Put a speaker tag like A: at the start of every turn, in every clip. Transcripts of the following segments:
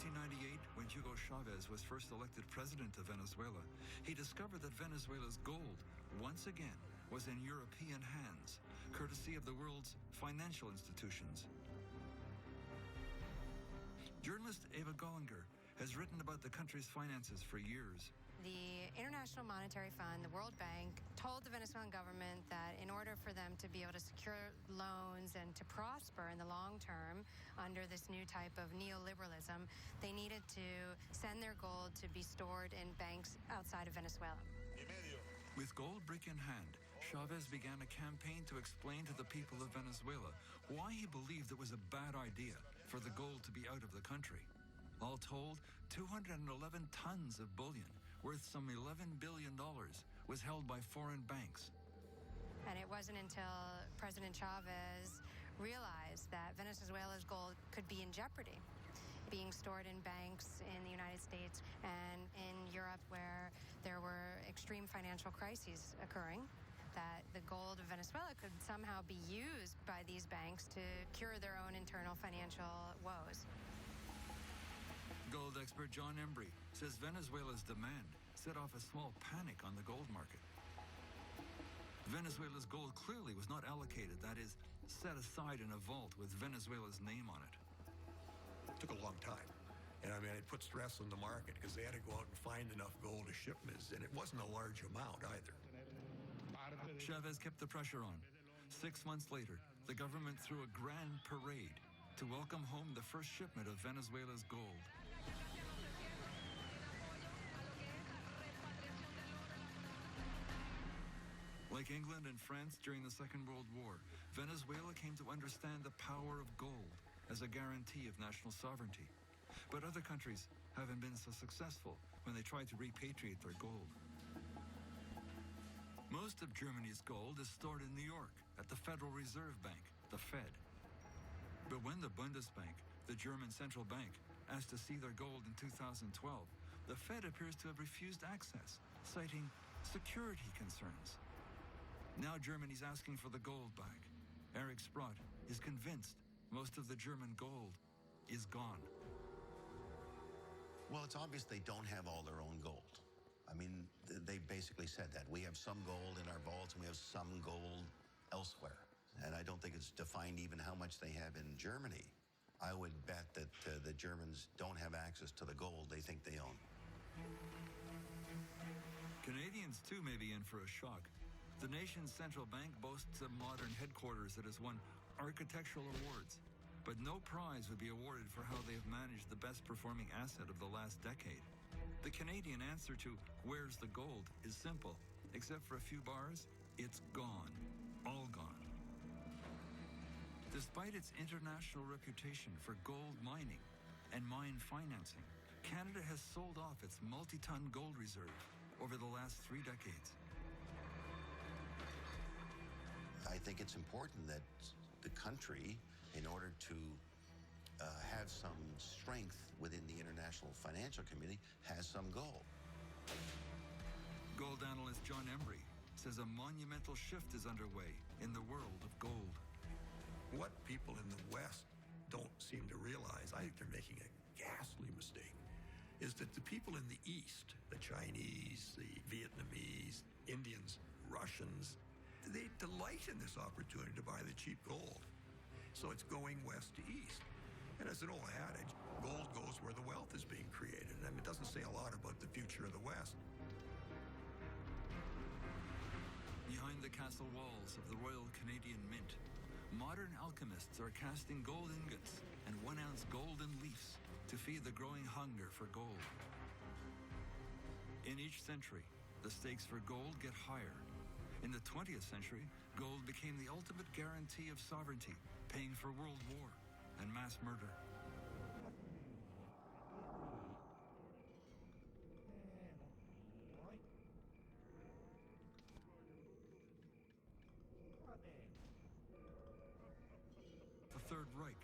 A: 1998, when Hugo Chavez was first elected president of Venezuela, he discovered that Venezuela's gold, once again, was in European hands, courtesy of the world's financial institutions. Journalist Eva Gollinger has written about the country's finances for years.
B: The International Monetary Fund, the World Bank, told the Venezuelan government that in order for them to be able to secure loans and to prosper in the long term under this new type of neoliberalism, they needed to send their gold to be stored in banks outside of Venezuela.
A: With gold brick in hand, Chavez began a campaign to explain to the people of Venezuela why he believed it was a bad idea for the gold to be out of the country. All told, 211 tons of bullion, worth some $11 billion, was held by foreign banks.
B: And it wasn't until President Chavez realized that Venezuela's gold could be in jeopardy, being stored in banks in the United States and in Europe where there were extreme financial crises occurring, that the gold of Venezuela could somehow be used by these banks to cure their own internal financial woes.
A: Gold expert John Embry says Venezuela's demand set off a small panic on the gold market. Venezuela's gold clearly was not allocated, that is, set aside in a vault with Venezuela's name on it.
C: It took a long time. And I mean, it put stress on the market because they had to go out and find enough gold to ship this, and it wasn't a large amount either.
A: Chavez kept the pressure on. 6 months later, the government threw a grand parade to welcome home the first shipment of Venezuela's gold. Like England and France during the Second World War, Venezuela came to understand the power of gold as a guarantee of national sovereignty. But other countries haven't been so successful when they tried to repatriate their gold. Most of Germany's gold is stored in New York at the Federal Reserve Bank, the Fed. But when the Bundesbank, the German central bank, asked to see their gold in 2012, the Fed appears to have refused access, citing security concerns. Now Germany's asking for the gold back. Eric Sprott is convinced most of the German gold is gone.
D: Well, it's obvious they don't have all their own gold. I mean, they basically said that. We have some gold in our vaults and we have some gold elsewhere. And I don't think it's defined even how much they have in Germany. I would bet that the Germans don't have access to the gold they think they own.
A: Canadians, too, may be in for a shock. The nation's central bank boasts a modern headquarters that has won architectural awards, but no prize would be awarded for how they have managed the best-performing asset of the last decade. The Canadian answer to "where's the gold" is simple. Except for a few bars, it's gone. All gone. Despite its international reputation for gold mining and mine financing, Canada has sold off its multi-ton gold reserve over the last 3 decades.
D: I think it's important that the country, in order to have some strength within the international financial community, has some gold.
A: Gold analyst John Embry says a monumental shift is underway in the world of gold.
C: What people in the West don't seem to realize, I think they're making a ghastly mistake, is that the people in the East, the Chinese, the Vietnamese, Indians, Russians, they delight in this opportunity to buy the cheap gold. So it's going west to east. And as an old adage, gold goes where the wealth is being created. I mean, it doesn't say a lot about the future of the West.
A: Behind the castle walls of the Royal Canadian Mint, modern alchemists are casting gold ingots and 1-ounce golden leafs to feed the growing hunger for gold. In each century, the stakes for gold get higher. In the 20th century, gold became the ultimate guarantee of sovereignty, paying for world war and mass murder. The Third Reich,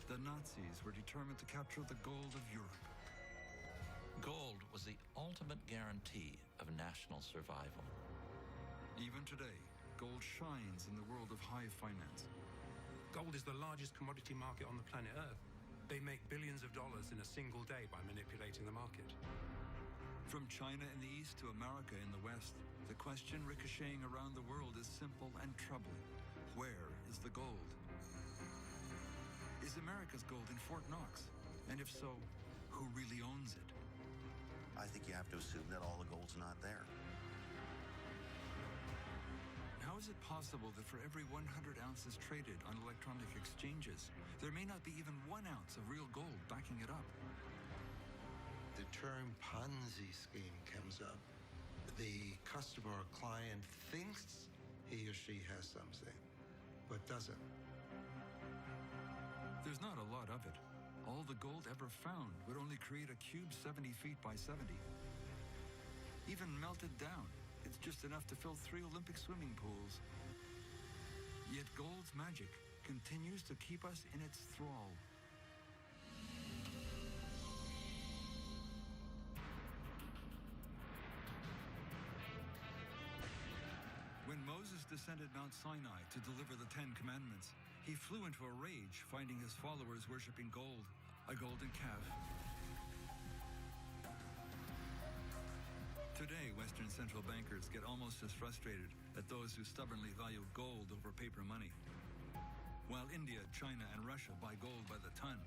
A: the Nazis were determined to capture the gold of Europe.
E: Gold was the ultimate guarantee of national survival.
A: Even today, gold shines in the world of high finance.
F: Gold is the largest commodity market on the planet Earth. They make billions of dollars in a single day by manipulating the market.
A: From China in the east to America in the west, the question ricocheting around the world is simple and troubling. Where is the gold? Is America's gold in Fort Knox? And if so, who really owns it?
D: I think you have to assume that all the gold's not there.
A: How is it possible that for every 100 ounces traded on electronic exchanges, there may not be even 1 ounce of real gold backing it up?
G: The term Ponzi scheme comes up. The customer or client thinks he or she has something, but doesn't.
A: There's not a lot of it. All the gold ever found would only create a cube 70 feet by 70. Even melted down, it's just enough to fill 3 Olympic swimming pools. Yet gold's magic continues to keep us in its thrall. When Moses descended Mount Sinai to deliver the 10 Commandments, he flew into a rage, finding his followers worshiping gold, a golden calf. Today, Western central bankers get almost as frustrated at those who stubbornly value gold over paper money. While India, China, and Russia buy gold by the ton,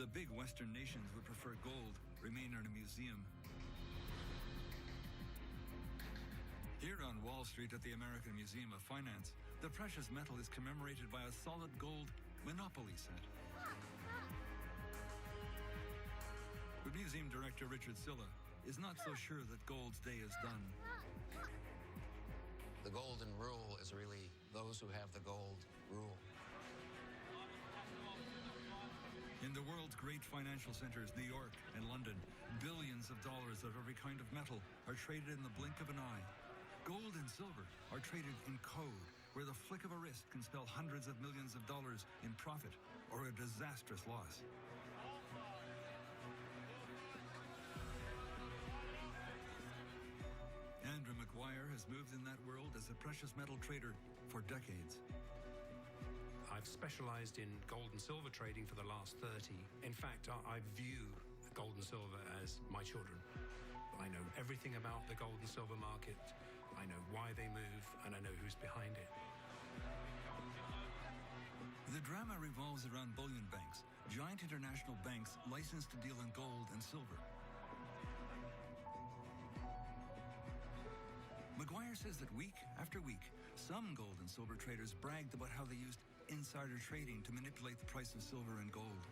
A: the big Western nations would prefer gold remain in a museum. Here on Wall Street at the American Museum of Finance, the precious metal is commemorated by a solid gold Monopoly set. But museum director Richard Silla is not so sure that gold's day is done.
H: The golden rule is really those who have the gold rule.
A: In the world's great financial centers, New York and London, billions of dollars of every kind of metal are traded in the blink of an eye. Gold and silver are traded in code, where the flick of a wrist can spell hundreds of millions of dollars in profit or a disastrous loss. Andrew McGuire has moved in that world as a precious metal trader for decades.
F: I've specialized in gold and silver trading for the last 30. In fact, I view gold and silver as my children. I know everything about the gold and silver market. I know why they move, and I know who's behind it.
A: The drama revolves around bullion banks, giant international banks licensed to deal in gold and silver. McGuire says that week after week, some gold and silver traders bragged about how they used insider trading to manipulate the price of silver and gold.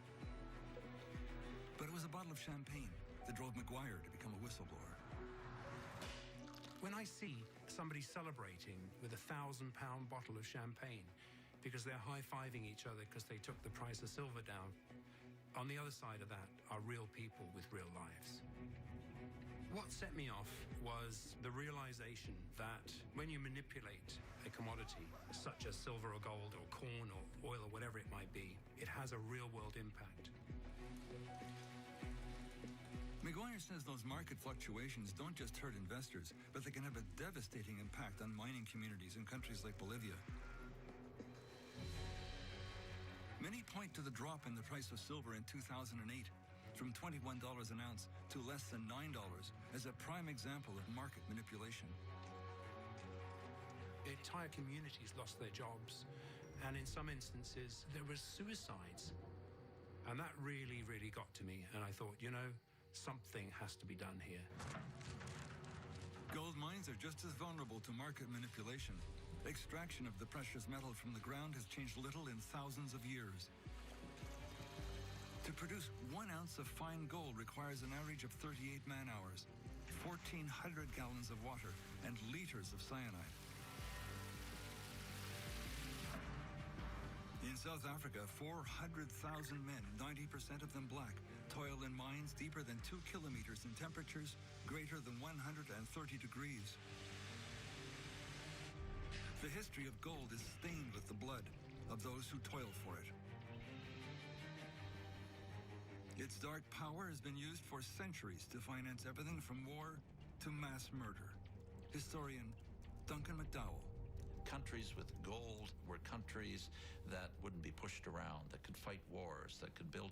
A: But it was a bottle of champagne that drove McGuire to become a whistleblower.
F: When I see somebody celebrating with a 1,000-pound bottle of champagne because they're high-fiving each other because they took the price of silver down, on the other side of that are real people with real lives. What set me off was the realization that when you manipulate a commodity, such as silver or gold or corn or oil or whatever it might be, it has a real-world impact.
A: McGuire says those market fluctuations don't just hurt investors, but they can have a devastating impact on mining communities in countries like Bolivia. Many point to the drop in the price of silver in 2008, from $21 an ounce to less than $9, as a prime example of market manipulation.
F: Entire communities lost their jobs, and in some instances, there were suicides. And that really, really got to me, and I thought, you know, something has to be done here.
A: Gold mines are just as vulnerable to market manipulation. Extraction of the precious metal from the ground has changed little in thousands of years. To produce 1 ounce of fine gold requires an average of 38 man-hours, 1,400 gallons of water, and liters of cyanide. In South Africa, 400,000 men, 90% of them black, toil in mines deeper than 2 kilometers in temperatures greater than 130 degrees. The history of gold is stained with the blood of those who toil for it. Its dark power has been used for centuries to finance everything from war to mass murder. Historian Duncan McDowell.
E: Countries with gold were countries that wouldn't be pushed around, that could fight wars, that could build up